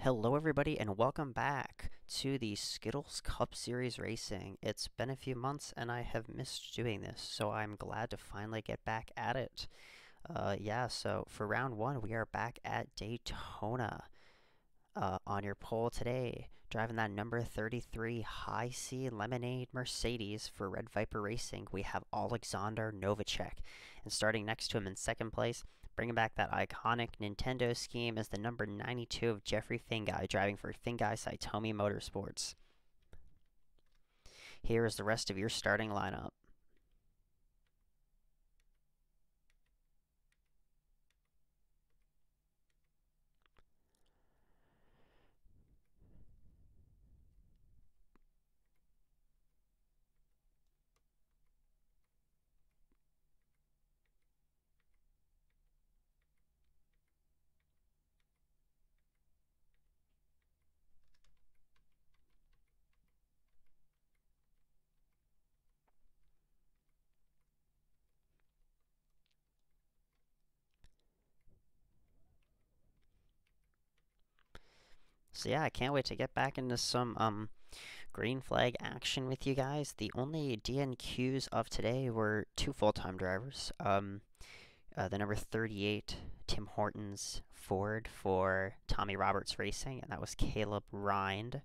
Hello everybody and welcome back to the Skittles Cup Series Racing. It's been a few months and I have missed doing this, so I'm glad to finally get back at it. So for round one, we are back at Daytona. On your pole today, driving that number 33 High C Lemonade Mercedes for Red Viper Racing, we have Alexander Novacek. And starting next to him in second place, bringing back that iconic Nintendo scheme, is the number 92 of Jeffrey Fingai, driving for Fingai Saitomi Motorsports. Here is the rest of your starting lineup. So yeah, I can't wait to get back into some green flag action with you guys. The only DNQs of today were two full-time drivers. The number 38, Tim Hortons Ford for Tommy Roberts Racing, and that was Caleb Rind.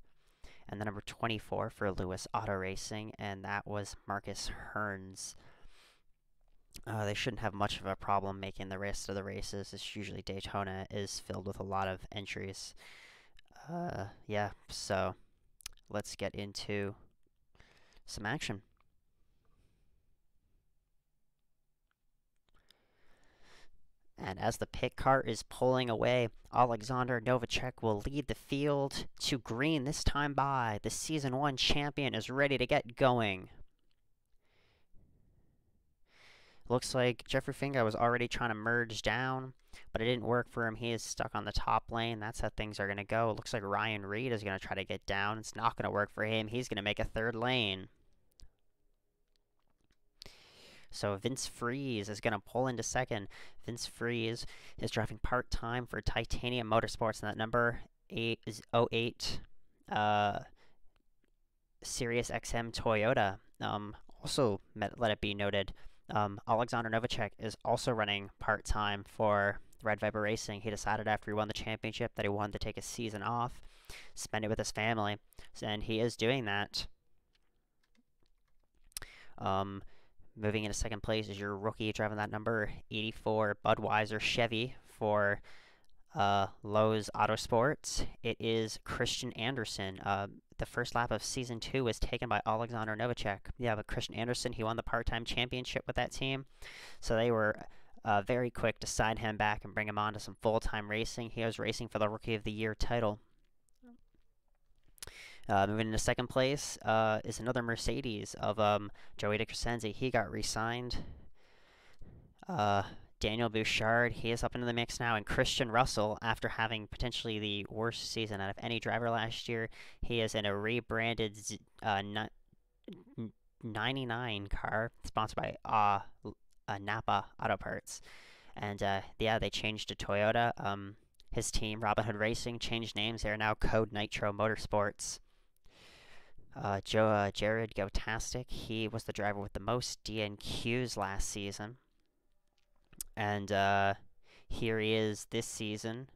And the number 24 for Lewis Auto Racing, and that was Marcus Hearns. They shouldn't have much of a problem making the rest of the races. It's usually Daytona is filled with a lot of entries. So let's get into some action. And as the pit car is pulling away, Alexander Novacek will lead the field to green this time by. The Season 1 champion is ready to get going. Looks like Jeffrey Fingai was already trying to merge down, but it didn't work for him. He is stuck on the top lane. That's how things are going to go. It looks like Ryan Reed is going to try to get down. It's not going to work for him. He's going to make a third lane. So Vince Freeze is going to pull into second. Vince Freeze is driving part-time for Titanium Motorsports, and that number 08 Sirius XM Toyota. Also, let it be noted, Alexander Novacek is also running part-time for Red Viper Racing. He decided after he won the championship that he wanted to take a season off, spend it with his family, and he is doing that. Moving into second place is your rookie driving that number 84 Budweiser Chevy for Lowe's Autosports. It is Christian Anderson. The first lap of Season 2 was taken by Alexander Novacek. Yeah, but Christian Anderson, he won the part-time championship with that team. So they were very quick to sign him back and bring him on to some full-time racing. He was racing for the Rookie of the Year title. Moving into second place is another Mercedes of Joey DeCrescenzi. He got re-signed. Daniel Bouchard, he is up into the mix now, and Christian Russell, after having potentially the worst season out of any driver last year, he is in a rebranded 99 car, sponsored by Napa Auto Parts. And they changed to Toyota. His team, Robin Hood Racing, changed names. They are now Code Nitro Motorsports. Jared Gotastic, he was the driver with the most DNQs last season. And here he is this season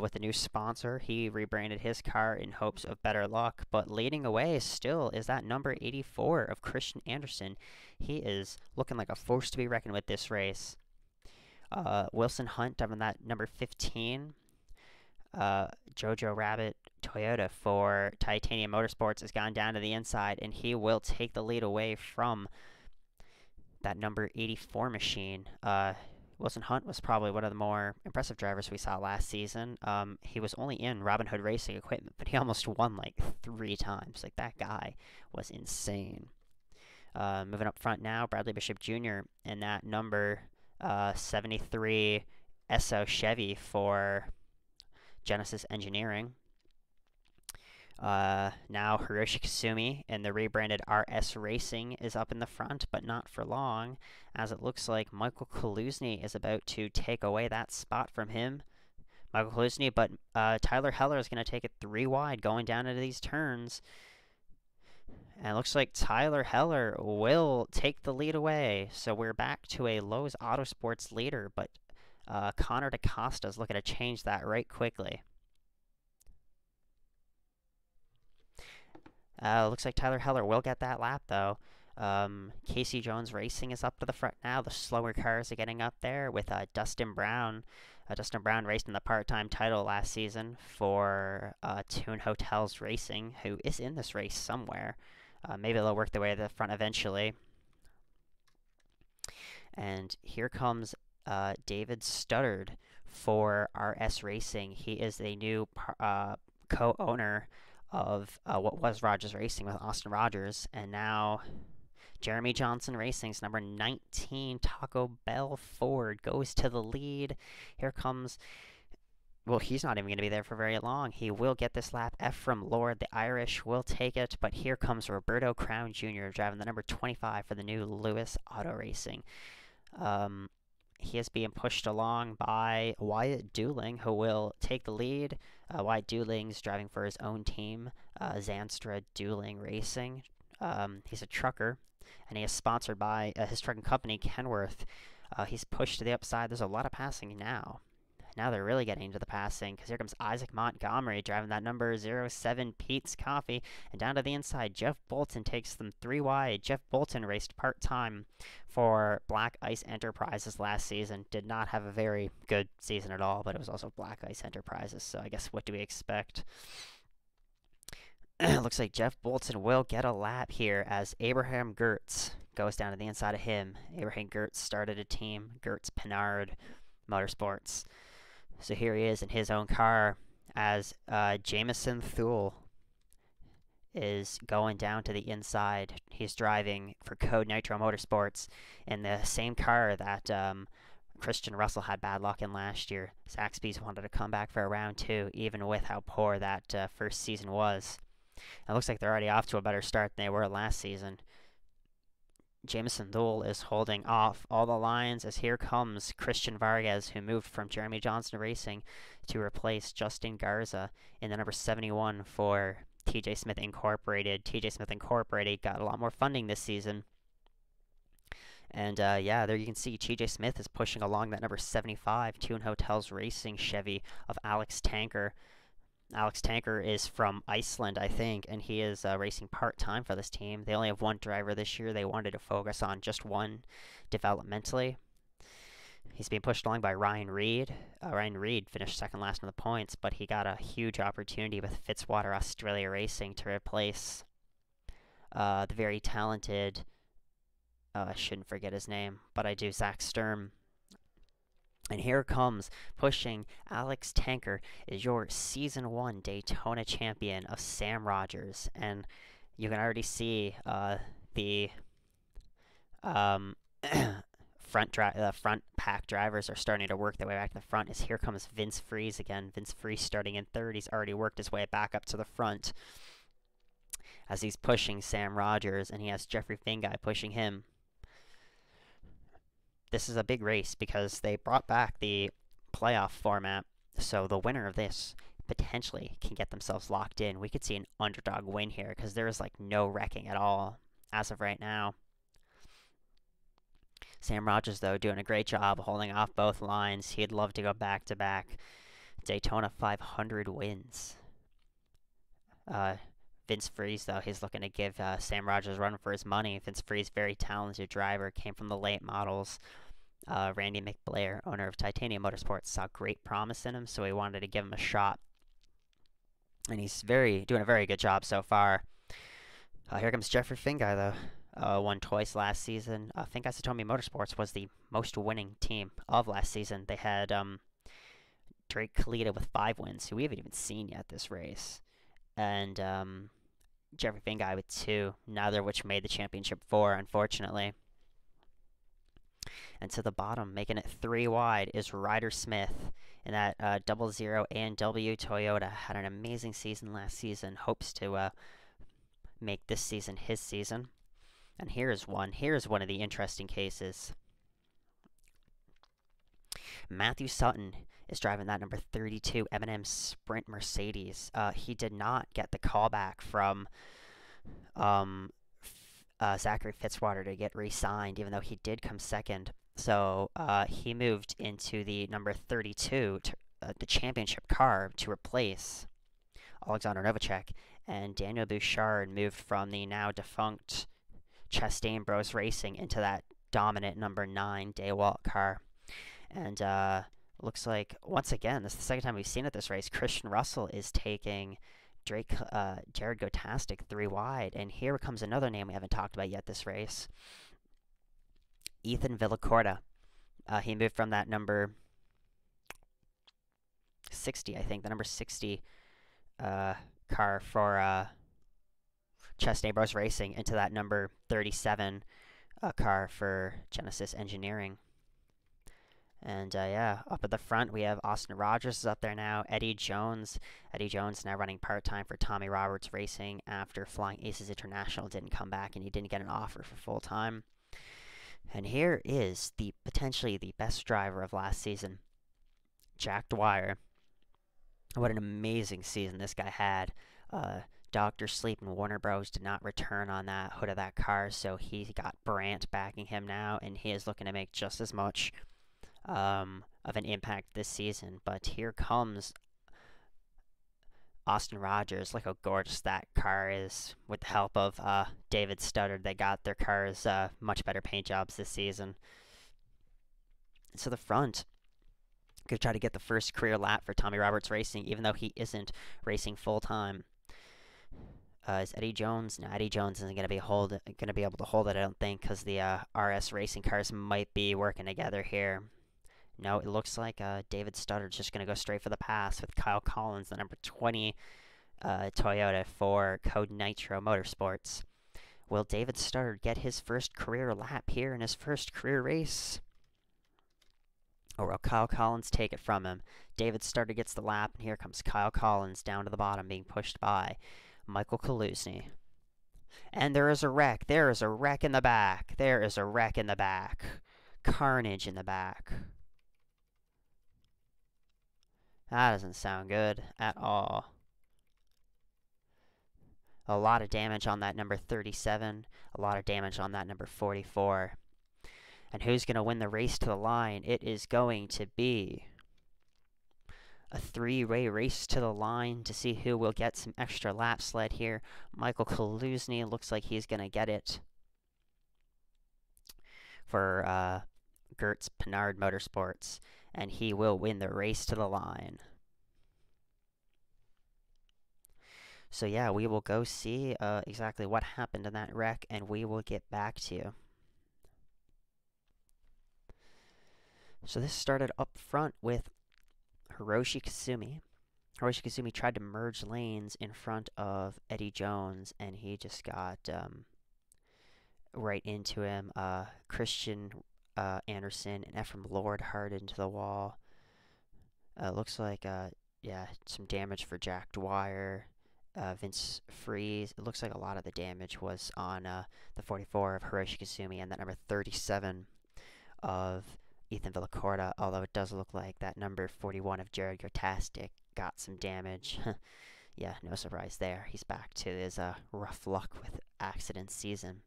with a new sponsor. He rebranded his car in hopes of better luck, but leading away still is that number 84 of Christian Anderson. He is looking like a force to be reckoned with this race. Wilson Hunt driving that number 15. Jojo Rabbit Toyota for Titanium Motorsports has gone down to the inside, and he will take the lead away from that number 84 machine. Wilson Hunt was probably one of the more impressive drivers we saw last season. He was only in Robin Hood Racing equipment, but he almost won like 3 times. Like, that guy was insane. Moving up front now, Bradley Bishop Jr. in that number 73 Esso Chevy for Genesis Engineering. Now Hiroshi Kasumi in the rebranded RS Racing is up in the front, but not for long, as it looks like Michael Kaluzny is about to take away that spot from him. Michael Klusny, but Tyler Heller is going to take it 3 wide going down into these turns. And it looks like Tyler Heller will take the lead away. So we're back to a Lowe's Autosports leader, but Connor DaCosta is looking to change that right quickly. Looks like Tyler Heller will get that lap, though. Casey Jones Racing is up to the front now. The slower cars are getting up there with Dustin Brown. Dustin Brown raced in the part-time title last season for Toon Hotels Racing, who is in this race somewhere. Maybe they'll work their way to the front eventually. And here comes David Studdard for RS Racing. He is the new co-owner of what was Rogers Racing with Austin Rogers, and now Jeremy Johnson Racing's number 19 Taco Bell Ford goes to the lead. Here comes, well, he's not even going to be there for very long. He will get this lap. Ephraim Lord, the Irish, will take it, but here comes Roberto Crown Jr. driving the number 25 for the new Lewis Auto Racing. He is being pushed along by Wyatt Dooling, who will take the lead. Wyatt Dooling's driving for his own team, Zanstra Dooling Racing. He's a trucker, and he is sponsored by his trucking company, Kenworth. He's pushed to the upside. There's a lot of passing now. Now they're really getting into the passing, because here comes Isaac Montgomery driving that number 07 Pete's Coffee. And down to the inside, Jeff Bolton takes them 3 wide. Jeff Bolton raced part-time for Black Ice Enterprises last season. Did not have a very good season at all, but it was also Black Ice Enterprises, so I guess what do we expect? Looks like Jeff Bolton will get a lap here as Abraham Gertz goes down to the inside of him. Abraham Gertz started a team, Gertz Pinard Motorsports. So here he is in his own car as Jameson Thule is going down to the inside. He's driving for Code Nitro Motorsports in the same car that Christian Russell had bad luck in last year. Zaxby's wanted to come back for a round 2, even with how poor that first season was. It looks like they're already off to a better start than they were last season. Jameson Thule is holding off all the lines as here comes Christian Vargas, who moved from Jeremy Johnson Racing to replace Justin Garza in the number 71 for TJ Smith Incorporated. TJ Smith Incorporated got a lot more funding this season. And yeah, there you can see TJ Smith is pushing along that number 75 Toon Hotels Racing Chevy of Alex Tanker. Alex Tanker is from Iceland, I think, and he is racing part-time for this team. They only have one driver this year. They wanted to focus on just one developmentally. He's being pushed along by Ryan Reed. Ryan Reed finished second last in the points, but he got a huge opportunity with Fitzwater Australia Racing to replace the very talented, I shouldn't forget his name, but I do, Zach Sturm. And here comes, pushing Alex Tanker, is your Season 1 Daytona champion of Sam Rogers. And you can already see the front pack drivers are starting to work their way back to the front. As here comes Vince Freeze again. Vince Freeze starting in third. He's already worked his way back up to the front as he's pushing Sam Rogers, and he has Jeffrey Fingai pushing him. This is a big race because they brought back the playoff format, so the winner of this potentially can get themselves locked in. We could see an underdog win here because there is like no wrecking at all as of right now. Sam Rogers, though, doing a great job holding off both lines. He'd love to go back-to-back Daytona 500 wins. Vince Freeze, though, he's looking to give Sam Rogers a run for his money. Vince Freeze, very talented driver, came from the late models. Randy McBlair, owner of Titanium Motorsports, saw great promise in him, so he wanted to give him a shot. And he's doing a very good job so far. Here comes Jeffrey Fingai, though. Won twice last season. Fingai Satomi Motorsports was the most winning team of last season. They had Drake Kalita with 5 wins, who we haven't even seen yet this race. And Jeffrey Fingai with 2, neither of which made the championship 4, unfortunately. And to the bottom, making it 3 wide, is Ryder Smith in that 00 A&W Toyota. Had an amazing season last season. Hopes to make this season his season. And here's one. Here's one of the interesting cases. Matthew Sutton is driving that number 32 M&M Sprint Mercedes. He did not get the callback from um, Zachary Fitzwater to get re-signed, even though he did come second. So he moved into the number 32, the championship car, to replace Alexander Novacek. And Daniel Bouchard moved from the now defunct Chastain Bros Racing into that dominant number 9 Daywalt car. And looks like, once again, this is the second time we've seen at this race, Christian Russell is taking Jared Gotastic 3 wide. And here comes another name we haven't talked about yet this race. Ethan Villacorta. He moved from that number 60, I think, the number 60 car for Chastain Bros Racing into that number 37 car for Genesis Engineering. And yeah, up at the front we have Austin Rogers is up there now. Eddie Jones now running part-time for Tommy Roberts Racing after Flying Aces International didn't come back and he didn't get an offer for full-time. And here is potentially the best driver of last season, Jack Dwyer. What an amazing season this guy had. Dr. Sleep and Warner Bros. Did not return on that hood of that car, so he got Brandt backing him now, and he is looking to make just as much of an impact this season. But here comes Austin Rogers. Look how gorgeous that car is. With the help of David Studdard, they got their cars much better paint jobs this season. So the front could try to get the first career lap for Tommy Roberts Racing, even though he isn't racing full-time. Is Eddie Jones? No, Eddie Jones isn't going to be able to hold it, I don't think, because the RS racing cars might be working together here. No, it looks like David Studdard's just going to go straight for the pass with Kyle Collins, the number 20 Toyota for Code Nitro Motorsports. Will David Studdard get his first career lap here in his first career race? Or will Kyle Collins take it from him? David Studdard gets the lap, and here comes Kyle Collins down to the bottom, being pushed by Michael Kalusny. And there is a wreck. There is a wreck in the back. There is a wreck in the back. Carnage in the back. That doesn't sound good at all. A lot of damage on that number 37. A lot of damage on that number 44. And who's going to win the race to the line? It is going to be a three-way race to the line to see who will get some extra lap sled here. Michael Kalusny looks like he's going to get it for Gertz Pinard Motorsports, and he will win the race to the line. So yeah, we will go see exactly what happened in that wreck, and we will get back to you. So this started up front with Hiroshi Kasumi. Hiroshi Kasumi tried to merge lanes in front of Eddie Jones, and he just got right into him. Christian Anderson and Ephraim Lord hard into the wall. Looks like, yeah, some damage for Jack Dwyer. Vince Freeze. It looks like a lot of the damage was on the 44 of Hiroshi Kasumi and that number 37 of Ethan Villacorta, although it does look like that number 41 of Jared Gotastic got some damage. Yeah, no surprise there. He's back to his rough luck with accident season.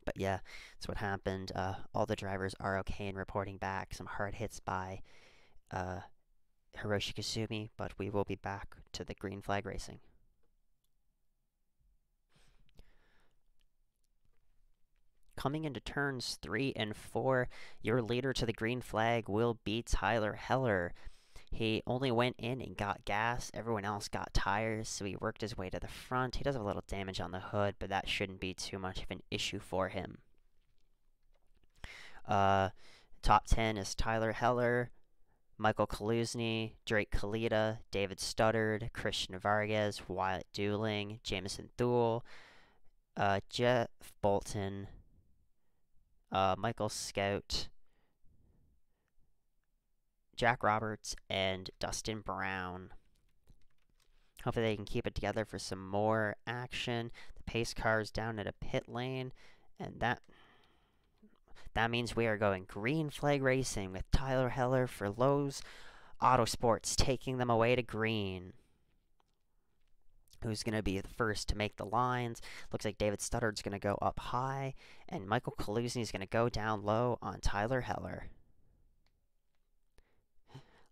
But yeah, that's what happened. All the drivers are okay in reporting back. Some hard hits by Hiroshi Kasumi, but we will be back to the green flag racing. Coming into turns 3 and 4, your leader to the green flag will be Tyler Heller. He only went in and got gas. Everyone else got tires, so he worked his way to the front. He does have a little damage on the hood, but that shouldn't be too much of an issue for him. Top 10 is Tyler Heller, Michael Kalusny, Drake Kalita, David Studdard, Christian Vargas, Wyatt Dooling, Jameson Thule, Jeff Bolton, Michael Scout, Jack Roberts, and Dustin Brown. Hopefully they can keep it together for some more action. The pace car is down at a pit lane, and that That means we are going green flag racing with Tyler Heller for Lowe's Autosports, taking them away to green. Who's going to be the first to make the lines? Looks like David Studdard's going to go up high, and Michael Kalusny is going to go down low on Tyler Heller.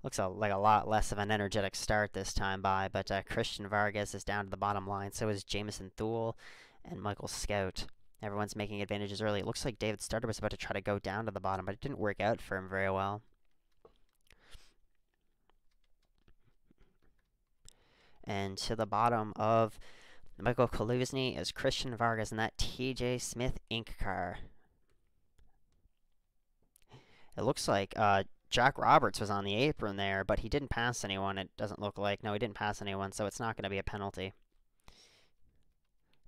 Looks like a lot less of an energetic start this time by, but Christian Vargas is down to the bottom line. So is Jamison Thule and Michael Scout. Everyone's making advantages early. It looks like David Studdard was about to try to go down to the bottom, but it didn't work out for him very well. And to the bottom of Michael Kalusny is Christian Vargas in that TJ Smith Inc. car. It looks like Jack Roberts was on the apron there, but he didn't pass anyone, it doesn't look like. No, he didn't pass anyone, so it's not going to be a penalty.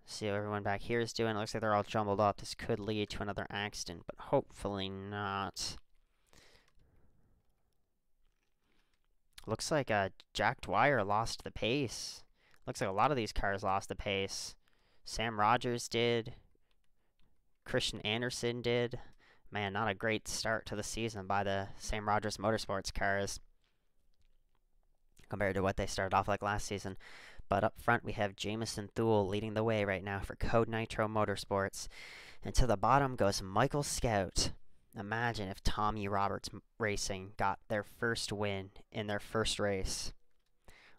See what everyone back here is doing. It looks like they're all jumbled up. This could lead to another accident, but hopefully not. Looks like Jack Dwyer lost the pace. Looks like a lot of these cars lost the pace. Sam Rogers did. Christian Anderson did. Man, not a great start to the season by the Sam Rogers Motorsports cars compared to what they started off like last season. But up front, we have Jamison Thule leading the way right now for Code Nitro Motorsports. And to the bottom goes Michael Scout. Imagine if Tommy Roberts Racing got their first win in their first race.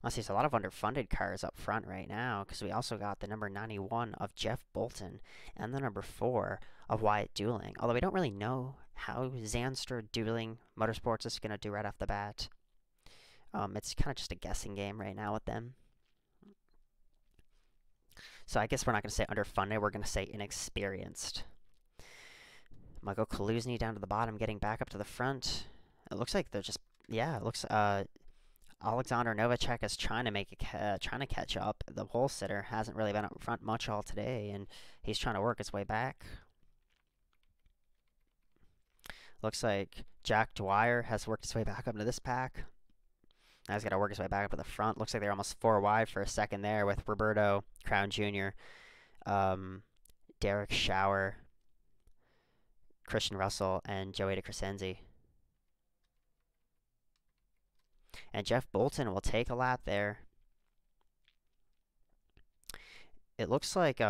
Honestly, there's a lot of underfunded cars up front right now, because we also got the number 91 of Jeff Bolton and the number 4 of Wyatt Dooling. Although we don't really know how Zanstra Dooling Motorsports is going to do right off the bat. It's kind of just a guessing game right now with them. So I guess we're not going to say underfunded, we're going to say inexperienced. Michael Kalusny down to the bottom, getting back up to the front. It looks like they're just, yeah, it looks, Alexander Novacek is trying to catch up. The pole sitter hasn't really been up front much all today, and he's trying to work his way back. Looks like Jack Dwyer has worked his way back up into this pack. Now he's got to work his way back up to the front. Looks like they're almost 4 wide for a second there with Roberto Crown Jr., Derek Schauer, Christian Russell, and Joey DeCrescenzi. And Jeff Bolton will take a lap there. It looks like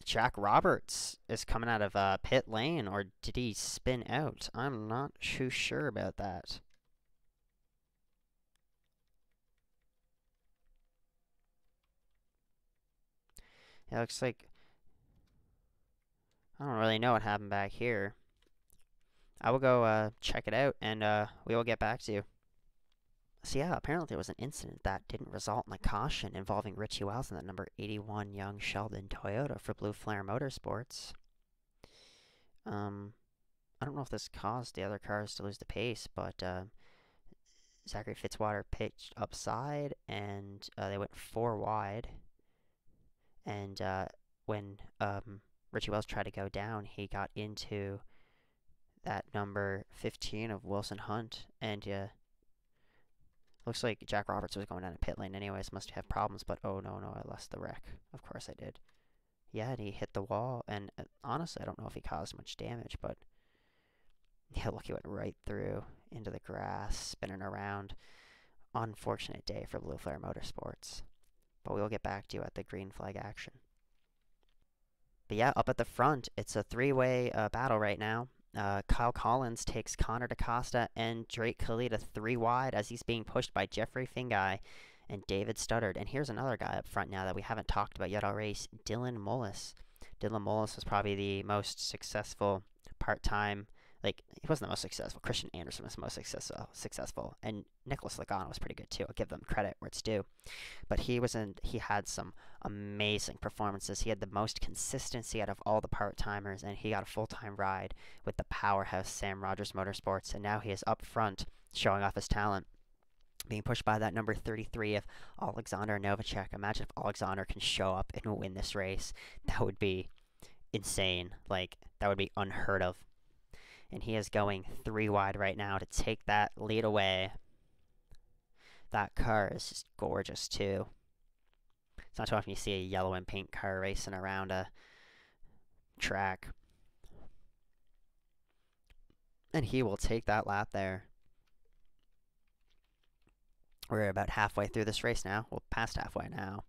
Jack Roberts is coming out of pit lane, or did he spin out? I'm not too sure about that. It looks like, I don't really know what happened back here. I will go check it out, and we will get back to you. So yeah, apparently there was an incident that didn't result in a caution involving Richie Wells and that number 81 Young Sheldon Toyota for Blue Flare Motorsports. I don't know if this caused the other cars to lose the pace, but Zachary Fitzwater pitched upside, and they went 4 wide. And when Richie Wells tried to go down, he got into that number 15 of Wilson Hunt, and looks like Jack Roberts was going down a pit lane anyways, must have problems, but oh no, I lost the wreck. Of course I did. Yeah, and he hit the wall, and honestly, I don't know if he caused much damage, but yeah, look, he went right through into the grass, spinning around. Unfortunate day for Blue Flare Motorsports. But we'll get back to you at the green flag action. But yeah, up at the front, it's a 3-way battle right now. Kyle Collins takes Connor DaCosta and Drake Khalida 3 wide as he's being pushed by Jeffrey Fingai and David Studdard. And here's another guy up front now that we haven't talked about yet all race, Dylan Mullis. Dylan Mullis was probably the most successful part-time, like, he wasn't the most successful. Christian Anderson was the most successful. And Nicholas Logano was pretty good too. I'll give them credit where it's due. But he had some amazing performances. He had the most consistency out of all the part-timers, and he got a full-time ride with the powerhouse Sam Rogers Motorsports. And now he is up front showing off his talent, being pushed by that number 33 of Alexander Novacek. Imagine if Alexander can show up and win this race. That would be insane. Like, that would be unheard of. And he is going 3 wide right now to take that lead away. That car is just gorgeous, too. It's not too often you see a yellow and pink car racing around a track. And he will take that lap there. We're about halfway through this race now. Well, past halfway now.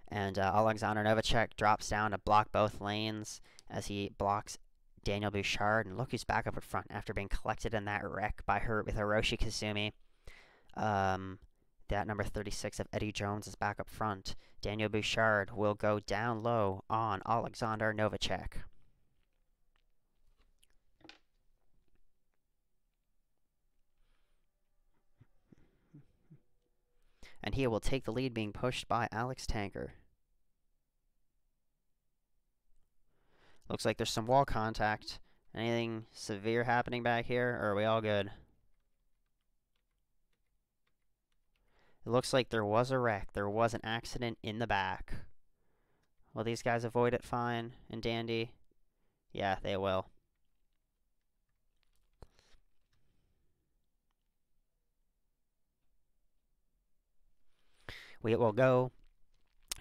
And Alexander Novacek drops down to block both lanes as he blocks Daniel Bouchard. And look who's back up in front after being collected in that wreck by with Hiroshi Kasumi. That number 36 of Eddie Jones is back up front. Daniel Bouchard will go down low on Alexander Novacek. And he will take the lead, being pushed by Alex Tanker. Looks like there's some wall contact. Anything severe happening back here, or are we all good? It looks like there was a wreck. There was an accident in the back. Will these guys avoid it fine and dandy? Yeah, they will. We will go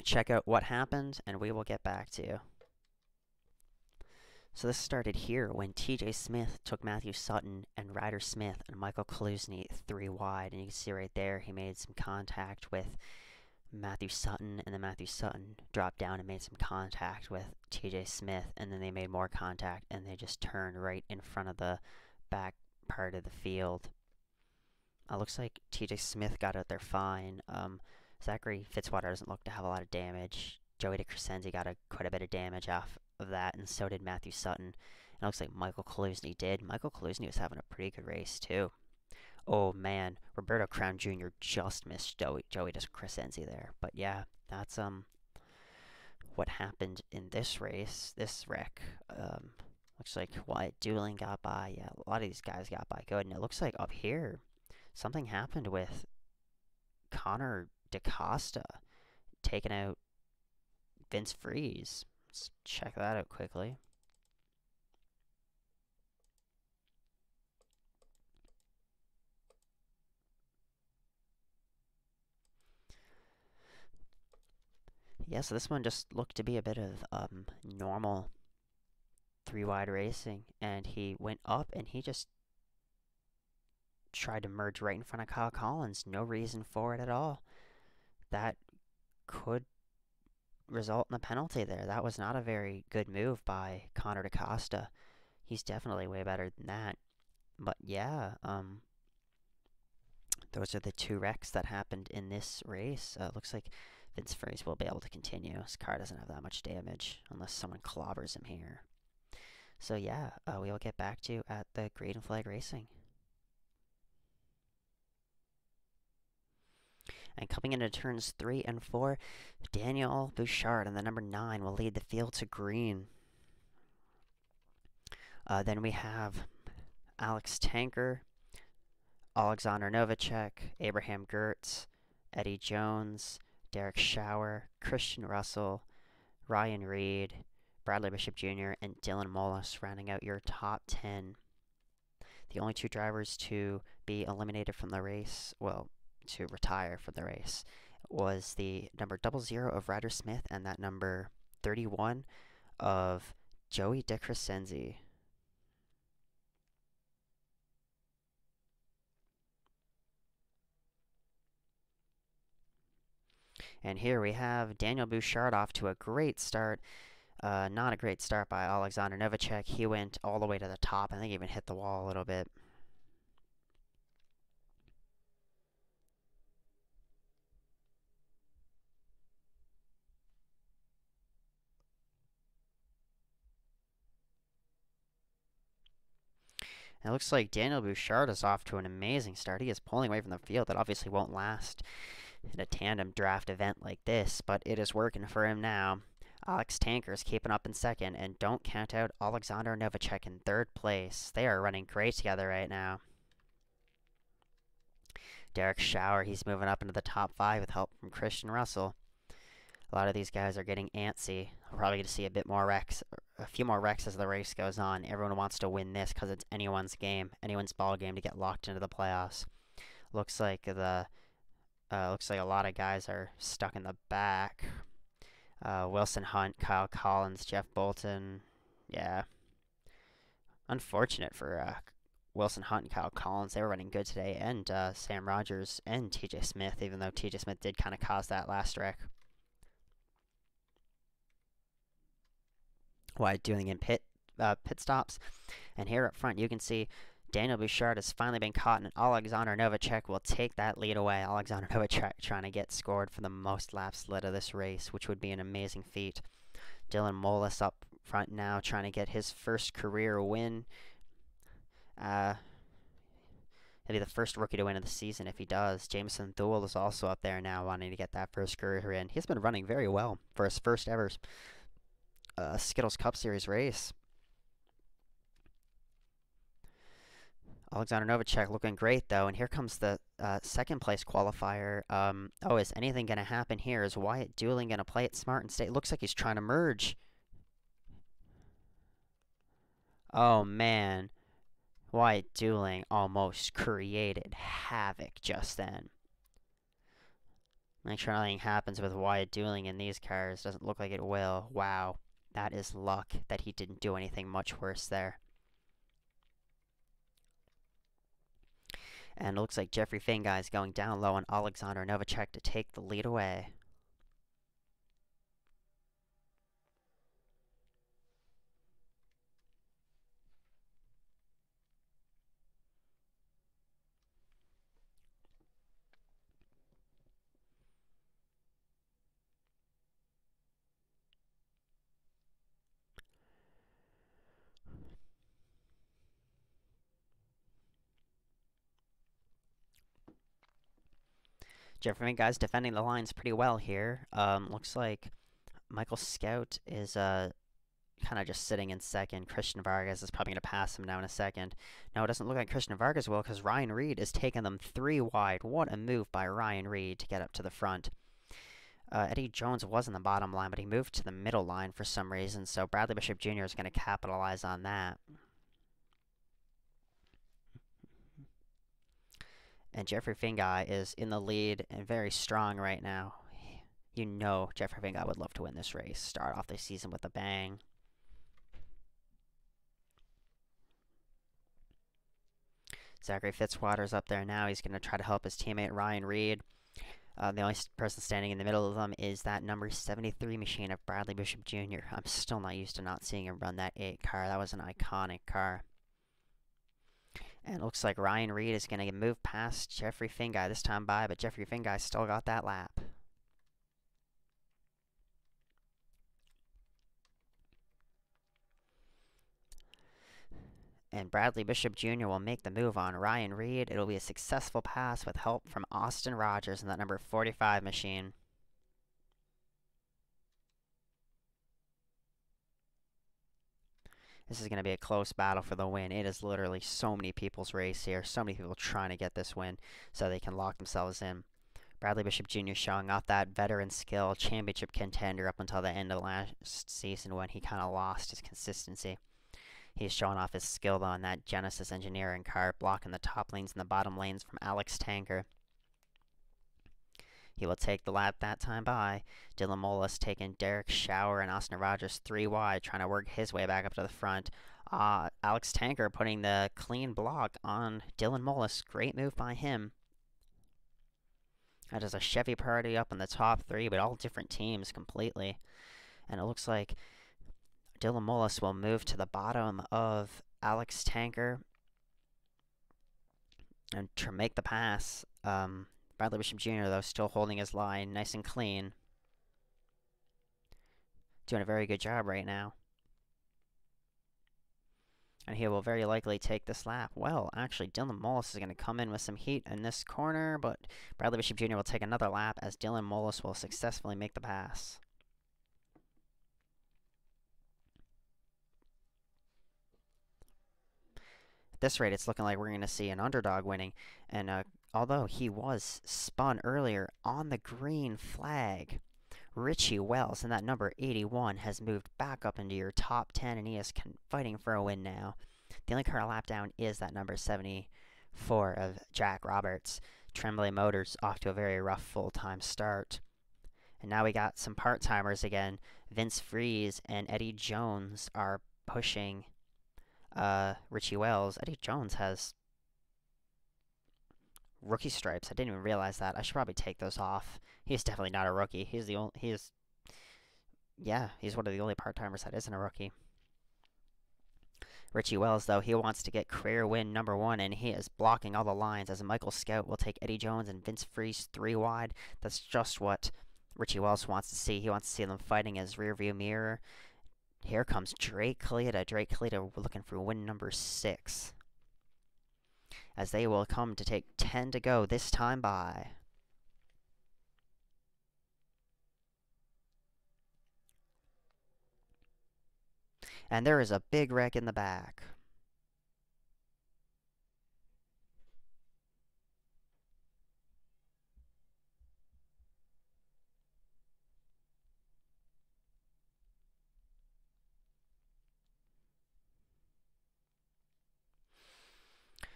check out what happened, and we will get back to you. So this started here when TJ Smith took Matthew Sutton and Ryder Smith and Michael Kaluzny 3 wide. And you can see right there he made some contact with Matthew Sutton, and then Matthew Sutton dropped down and made some contact with TJ Smith, and then they made more contact, and they just turned right in front of the back part of the field. Looks like TJ Smith got out there fine. Zachary Fitzwater doesn't look to have a lot of damage. Joey DeCrescenzi got quite a bit of damage off of that, and so did Matthew Sutton. And it looks like Michael Kaluzny did. Michael Kaluzny was having a pretty good race, too. Oh, man. Roberto Crown Jr. just missed Joey DeCrescenzi there. But, yeah, that's what happened in this race, this wreck. Looks like Wyatt Dooling got by. Yeah, a lot of these guys got by good. And it looks like up here, something happened with Connor DaCosta taking out Vince Freeze. Let's check that out quickly. Yeah, so this one just looked to be a bit of normal 3-wide racing, and he went up and he just tried to merge right in front of Kyle Collins. No reason for it at all. That could result in a penalty there. That was not a very good move by Connor DaCosta. He's definitely way better than that. But yeah, those are the 2 wrecks that happened in this race. Looks like Vince Freeze will be able to continue. His car doesn't have that much damage unless someone clobbers him here. So yeah, we will get back to you at the green flag racing. And coming into turns 3 and 4, Daniel Bouchard and the number 9 will lead the field to green. Then we have Alex Tanker, Alexander Novacek, Abraham Gertz, Eddie Jones, Derek Schauer, Christian Russell, Ryan Reed, Bradley Bishop Jr., and Dylan Mullis rounding out your top 10. The only 2 drivers to be eliminated from the race, well, to retire from the race, was the number 00 of Ryder Smith and that number 31 of Joey DeCrescenzi. And here we have Daniel Bouchard off to a great start. Not a great start by Alexander Novacek. He went all the way to the top. I think he even hit the wall a little bit. It looks like Daniel Bouchard is off to an amazing start. He is pulling away from the field. That obviously won't last in a tandem draft event like this, but it is working for him now. Alex Tanker is keeping up in second, and don't count out Alexander Novacek in 3rd place. They are running great together right now. Derek Schauer, he's moving up into the top 5 with help from Christian Russell. A lot of these guys are getting antsy. We're probably going to see a bit more wrecks, a few more wrecks as the race goes on. Everyone wants to win this because it's anyone's game, anyone's ball game to get locked into the playoffs. Looks like a lot of guys are stuck in the back. Wilson Hunt, Kyle Collins, Jeff Bolton. Yeah. unfortunate for Wilson Hunt and Kyle Collins. They were running good today, and Sam Rogers and TJ Smith, even though TJ Smith did kind of cause that last wreck. While doing in pit stops. And here up front, you can see Daniel Bouchard has finally been caught, and Alexander Novacek will take that lead away. Alexander Novacek trying to get scored for the most laps led of this race, which would be an amazing feat. Dylan Molis up front now, trying to get his first career win. He'll be the first rookie to win of the season if he does. Jameson Thule is also up there now, wanting to get that first career win. He's been running very well for his first ever Skittles Cup Series race. Alexander Novacek looking great, though, and here comes the second place qualifier. Oh, is anything going to happen here? Is Wyatt Dooling going to play it smart and stay? It looks like he's trying to merge. Oh, man. Wyatt Dooling almost created havoc just then. Make sure nothing happens with Wyatt Dooling in these cars. Doesn't look like it will. Wow. That is luck that he didn't do anything much worse there. And it looks like Jeffrey Fingai is going down low on Alexander Novacek to take the lead away. Jeffrey Fingai's defending the lines pretty well here. Looks like Michael Scout is kind of just sitting in second. Christian Vargas is probably going to pass him now in a second. No, it doesn't look like Christian Vargas will, because Ryan Reed is taking them 3 wide. What a move by Ryan Reed to get up to the front. Eddie Jones was in the bottom line, but he moved to the middle line for some reason, so Bradley Bishop Jr. is going to capitalize on that. And Jeffrey Fingai is in the lead and very strong right now. You know Jeffrey Fingai would love to win this race. Start off the season with a bang. Zachary Fitzwater's up there now. He's going to try to help his teammate Ryan Reed. The only person standing in the middle of them is that number 73 machine of Bradley Bishop Jr. I'm still not used to not seeing him run that 8 car. That was an iconic car. And it looks like Ryan Reed is going to move past Jeffrey Fingai this time by, but Jeffrey Fingai still got that lap. And Bradley Bishop Jr. will make the move on Ryan Reed. It'll be a successful pass with help from Austin Rogers in that number 45 machine. This is going to be a close battle for the win. It is literally so many people's race here. So many people trying to get this win so they can lock themselves in. Bradley Bishop Jr. showing off that veteran skill, championship contender up until the end of last season when he kind of lost his consistency. He's showing off his skill, though, in that Genesis Engineering car, blocking the top lanes and the bottom lanes from Alex Tanker. He will take the lap that time by. Dylan Molis taking Derek Schauer and Austin Rogers 3 wide, trying to work his way back up to the front. Alex Tanker putting the clean block on Dylan Molis. Great move by him. That is a Chevy party up in the top 3, but all different teams completely. And it looks like Dylan Molis will move to the bottom of Alex Tanker and to make the pass. Bradley Bishop Jr., though, still holding his line nice and clean. Doing a very good job right now. And he will very likely take this lap. Well, actually, Dylan Molis is going to come in with some heat in this corner, but Bradley Bishop Jr. will take another lap as Dylan Molis will successfully make the pass. At this rate, it's looking like we're going to see an underdog winning, and although he was spun earlier on the green flag, Richie Wells in that number 81 has moved back up into your top 10, and he is fighting for a win now. The only car lap down is that number 74 of Jack Roberts. Tremblay Motors off to a very rough full-time start. And now we got some part-timers again. Vince Freeze and Eddie Jones are pushing Richie Wells. Eddie Jones has rookie stripes. I didn't even realize that. I should probably take those off. He's definitely not a rookie. He's the only. He's one of the only part-timers that isn't a rookie. Richie Wells, though, he wants to get career win number 1, and he is blocking all the lines as Michael Scout will take Eddie Jones and Vince Freeze 3 wide. That's just what Richie Wells wants to see. He wants to see them fighting his rearview mirror. Here comes Drake Kalita. Drake Kalita looking for win number 6. As they will come to take 10 to go this time by. And there is a big wreck in the back.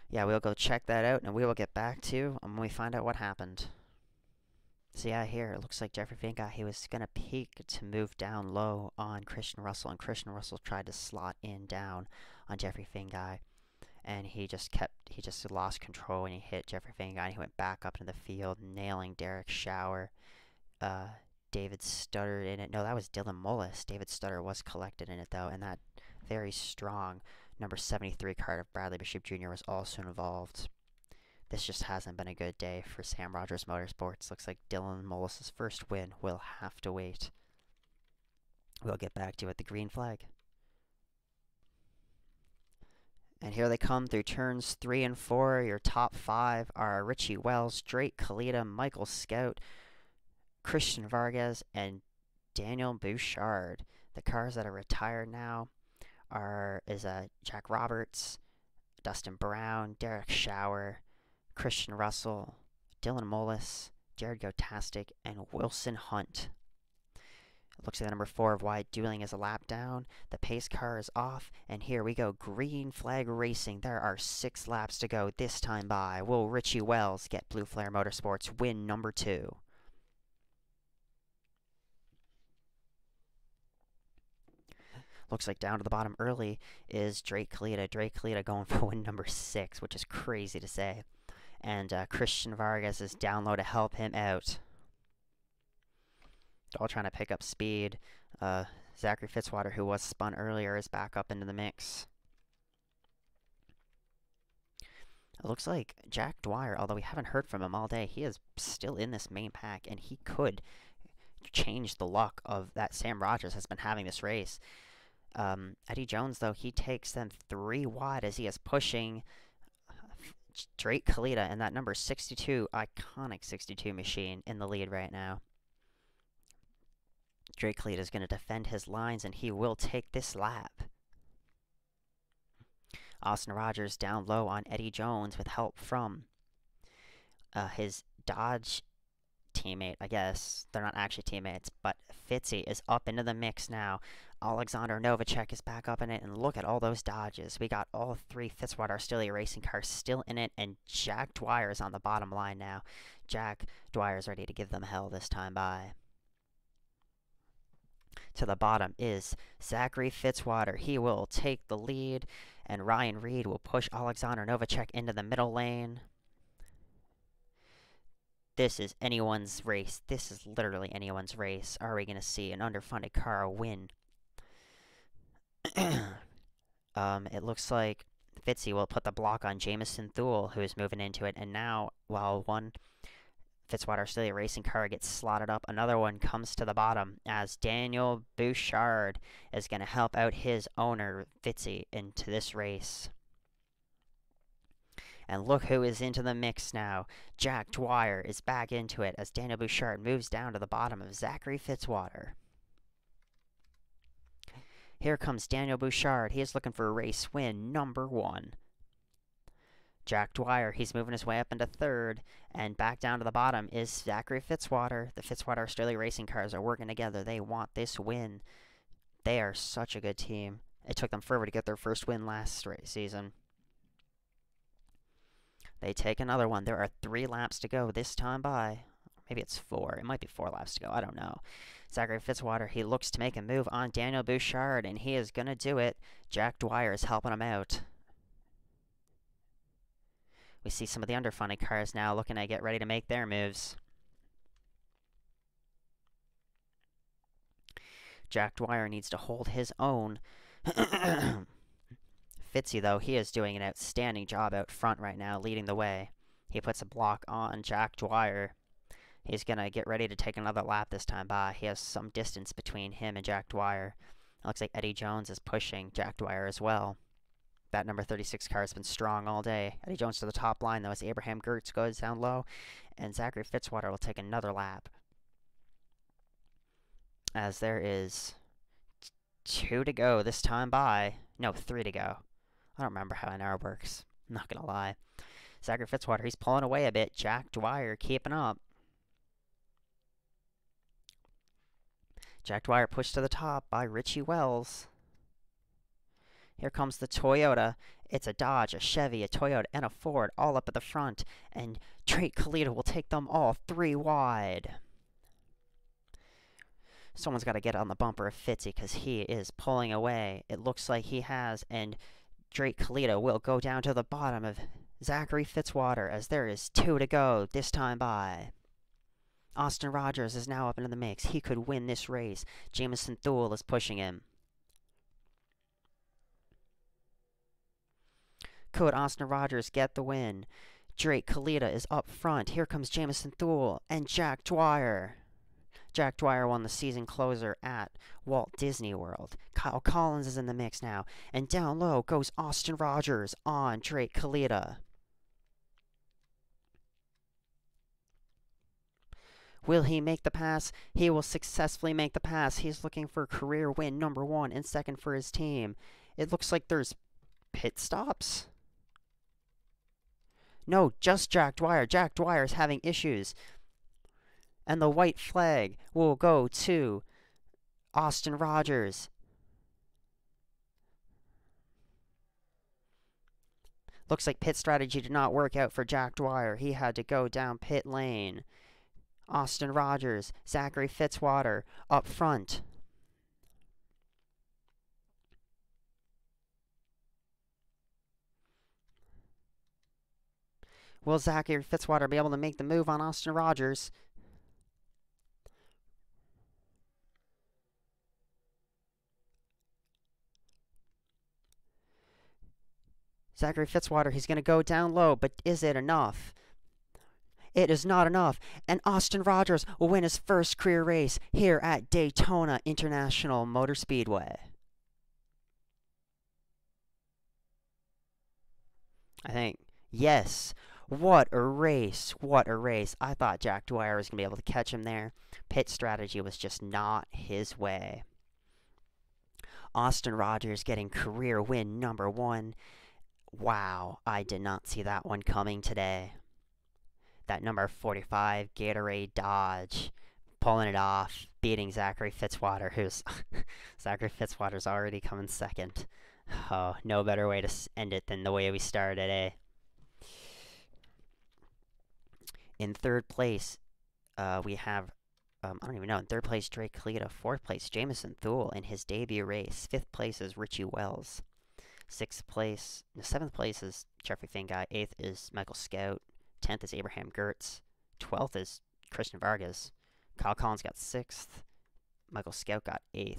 Yeah, we'll go check that out, and we will get back to you when we find out what happened. So yeah, here, it looks like Jeffrey Finca, he was going to peek to move down low on Christian Russell, and Christian Russell tried to slot in down on Jeffrey Finca, and he just lost control, and he hit Jeffrey Finca, and he went back up into the field, nailing Derek Schauer. David Stutter in it. No, that was Dylan Mullis. David Stutter was collected in it, though, and that very strong number 73 card of Bradley Bishop Jr. was also involved. This just hasn't been a good day for Sam Rogers Motorsports. Looks like Dylan Mullis' first win will have to wait. We'll get back to it. The green flag. And here they come through turns 3 and 4. Your top 5 are Richie Wells, Drake Kalita, Michael Scout, Christian Vargas, and Daniel Bouchard. The cars that are retired now is Jack Roberts, Dustin Brown, Derek Schauer, Christian Russell, Dylan Mullis, Jared Gotastic, and Wilson Hunt. It looks like the number 4 of Wyatt Dueling is a lap down. The pace car is off, and here we go. Green flag racing. There are 6 laps to go this time by. Will Richie Wells get Blue Flare Motorsports win number 2? Looks like down to the bottom early is Drake Kalita. Drake Kalita going for win number 6, which is crazy to say. And Christian Vargas is down low to help him out. All trying to pick up speed. Zachary Fitzwater, who was spun earlier, is back up into the mix. It looks like Jack Dwyer, although we haven't heard from him all day, he is still in this main pack, and he could change the luck of that Sam Rogers has been having this race. Eddie Jones, though, he takes them 3 wide as he is pushing Drake Kalita and that number 62, iconic 62 machine in the lead right now. Drake Kalita is going to defend his lines, and he will take this lap. Austin Rogers down low on Eddie Jones with help from his Dodge teammate, I guess. They're not actually teammates, but Fitzy is up into the mix now. Alexander Novacek is back up in it, and look at all those Dodges. We got all 3 Fitzwater Australia racing cars still in it, and Jack Dwyer is on the bottom line now. Jack Dwyer is ready to give them hell this time by. To the bottom is Zachary Fitzwater. He will take the lead, and Ryan Reed will push Alexander Novacek into the middle lane. This is anyone's race. This is literally anyone's race. Are we going to see an underfunded car win? It looks like Fitzy will put the block on Jamison Thule, who is moving into it. And now, while one Fitzwater Australia racing car gets slotted up, another one comes to the bottom as Daniel Bouchard is going to help out his owner, Fitzy, into this race. And look who is into the mix now. Jack Dwyer is back into it as Daniel Bouchard moves down to the bottom of Zachary Fitzwater. Here comes Daniel Bouchard. He is looking for a race win number 1. Jack Dwyer, he's moving his way up into 3rd. And back down to the bottom is Zachary Fitzwater. The Fitzwater Australia racing cars are working together. They want this win. They are such a good team. It took them forever to get their first win last season. They take another one. There are 3 laps to go this time by. Maybe it's 4. It might be 4 laps to go. I don't know. Zachary Fitzwater, he looks to make a move on Daniel Bouchard, and he is going to do it. Jack Dwyer is helping him out. We see some of the underfunded cars now looking to get ready to make their moves. Jack Dwyer needs to hold his own. Fitzy, though, he is doing an outstanding job out front right now, leading the way. He puts a block on Jack Dwyer. He's going to get ready to take another lap this time by. He has some distance between him and Jack Dwyer. It looks like Eddie Jones is pushing Jack Dwyer as well. That number 36 car has been strong all day. Eddie Jones to the top line, though, as Abraham Gertz goes down low. And Zachary Fitzwater will take another lap. As there is 2 to go this time by. No, 3 to go. I don't remember how NR works. I'm not going to lie. Zachary Fitzwater, he's pulling away a bit. Jack Dwyer keeping up. Jack Dwyer pushed to the top by Richie Wells. Here comes the Toyota. It's a Dodge, a Chevy, a Toyota, and a Ford all up at the front. And Drake Kalita will take them all 3 wide. Someone's got to get on the bumper of Fitzy because he is pulling away. It looks like he has, and Drake Kalita will go down to the bottom of Zachary Fitzwater as there is 2 to go this time by. Austin Rogers is now up into the mix. He could win this race. Jameson Thule is pushing him. Could Austin Rogers get the win? Drake Kalita is up front. Here comes Jameson Thule and Jack Dwyer. Jack Dwyer won the season closer at Walt Disney World. Kyle Collins is in the mix now. And down low goes Austin Rogers on Drake Kalita. Will he make the pass? He will successfully make the pass. He's looking for career win number 1 and second for his team. It looks like there's pit stops. No, just Jack Dwyer. Jack Dwyer's having issues. And the white flag will go to Austin Rogers. Looks like pit strategy did not work out for Jack Dwyer. He had to go down pit lane. Austin Rogers, Zachary Fitzwater up front. Will Zachary Fitzwater be able to make the move on Austin Rogers? Zachary Fitzwater, he's going to go down low, but is it enough? It is not enough, and Austin Rogers will win his first career race here at Daytona International Motor Speedway. I think, yes. What a race. What a race. I thought Jack Dwyer was going to be able to catch him there. Pit strategy was just not his way. Austin Rogers getting career win number 1. Wow, I did not see that one coming today. That number 45 Gatorade Dodge pulling it off, beating Zachary Fitzwater, who's Zachary Fitzwater's already coming second. Oh, no better way to end it than the way we started, eh? In third place, we have, I don't even know, in third place, Drake Kalita. Fourth place, Jameson Thule in his debut race. Fifth place is Richie Wells. Seventh place is Jeffrey Finguy. 8th is Michael Scout. 10th is Abraham Gertz. 12th is Christian Vargas. Kyle Collins got 6th. Michael Scout got 8th.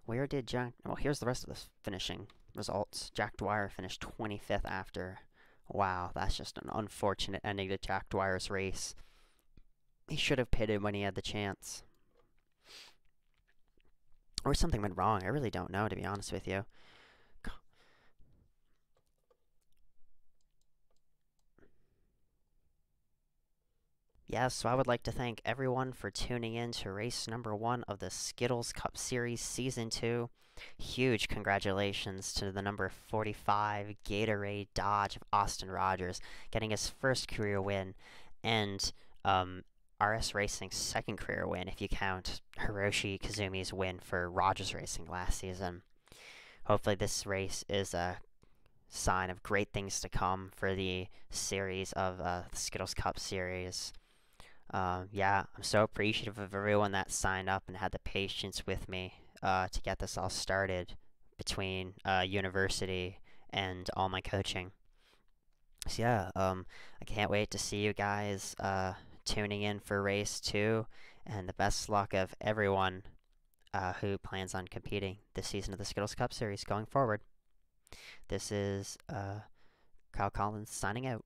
Where did Jack... Well, here's the rest of the finishing results. Jack Dwyer finished 25th after. Wow, that's just an unfortunate ending to Jack Dwyer's race. He should have pitted when he had the chance. Or something went wrong. I really don't know, to be honest with you. Yes, so I would like to thank everyone for tuning in to race number 1 of the Skittles Cup Series Season 2. Huge congratulations to the number 45 Gatorade Dodge of Austin Rogers, getting his first career win, and RS Racing's second career win, if you count Hiroshi Kazumi's win for Rogers Racing last season. Hopefully this race is a sign of great things to come for the series of the Skittles Cup series. Yeah, I'm so appreciative of everyone that signed up and had the patience with me to get this all started between university and all my coaching. So yeah, I can't wait to see you guys tuning in for race 2, and the best luck of everyone who plans on competing this season of the Skittles Cup Series going forward. This is Kyle Collins signing out.